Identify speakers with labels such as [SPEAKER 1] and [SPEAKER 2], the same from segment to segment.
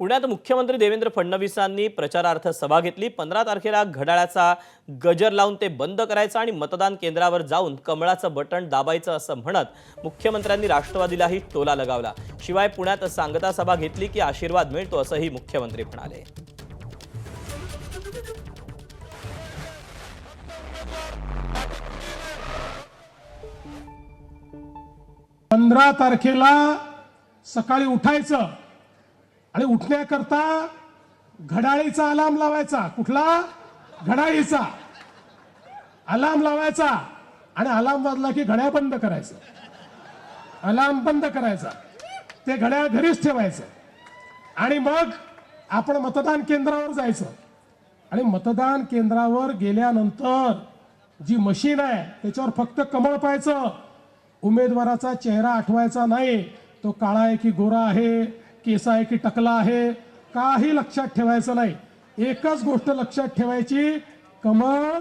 [SPEAKER 1] पुण्यात मुख्यमंत्री देवेंद्र फडणवीसांनी प्रचारार्थ सभा घेतली। 15 तारखेला घड्याळाचा गजर लावून ते बंद करायचं आणि मतदान केंद्रावर जाऊन कमळाचं बटन दाबायचं असं म्हणत मुख्यमंत्र्यांनी राष्ट्रवादीलाही टोला लगावला। शिवाय पुण्यात सांगता सभा घेतली की आशीर्वाद मिळतो असंही मुख्यमंत्री म्हणाले।
[SPEAKER 2] 15 तारखेला सकाळी उठायचं आणि उठण्याकरता घड्याळीचा अलार्म लावायचा। कुठला? घड्याळीचा अलार्म लावायचा आणि अलार्म वाजला की घड्याळ बंद करायचं। अलार्म बंद करायचा, ते घड्याळ घरीच ठेवायचं आणि मग आपण मतदान केंद्रावर जायचं। आणि मतदान केंद्रावर गेल्यानंतर जी मशीन आहे त्याच्यावर फक्त कमळ पाहायचं। उमेदवाराचा चेहरा आठवायचा नाही, तो काळा आहे की गोरा आहे, केस आहे की टकला आहे, काही लक्षात ठेवायचं नाही। एकच गोष्ट लक्षात ठेवायची, कमळ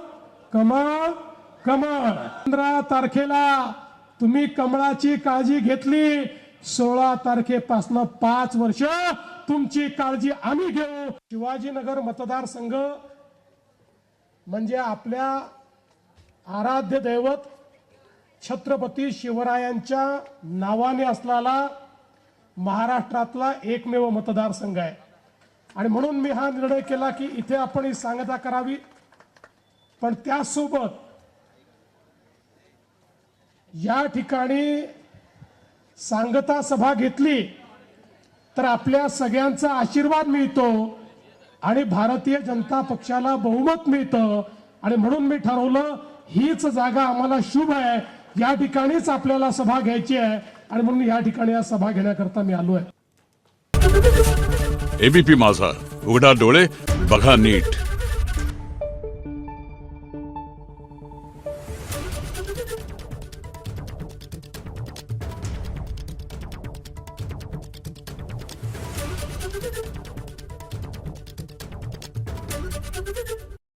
[SPEAKER 2] कमळ कमळ। 15 तारखेला तुम्ही कमळाची काळजी घेतली, 16 तारखेपासून 5 वर्ष तुमची काळजी आम्ही घेऊ। शिवाजीनगर मतदारसंघ म्हणजे आपल्या आराध्य दैवत छत्रपती शिवरायांच्या नावाने असलेला महाराष्ट्रातला एकमेव मतदारसंघ आहे। आणि म्हणून मी हा निर्णय केला की इथे आपण ही सांगता करावी, पण त्यासोबत या ठिकाणी सांगता सभा घेतली तर आपल्या सगळ्यांचा आशीर्वाद मिळतो आणि भारतीय जनता पक्षाला बहुमत मिळतं। आणि म्हणून मी ठरवलं हीच जागा आम्हाला शुभ आहे, या ठिकाणीच आपल्याला सभा घ्यायची आहे आणि म्हणून या ठिकाणी या सभा घेण्याकरता मी आलोय।
[SPEAKER 3] एबीपी माझा, उघडा डोळे बघा नीट।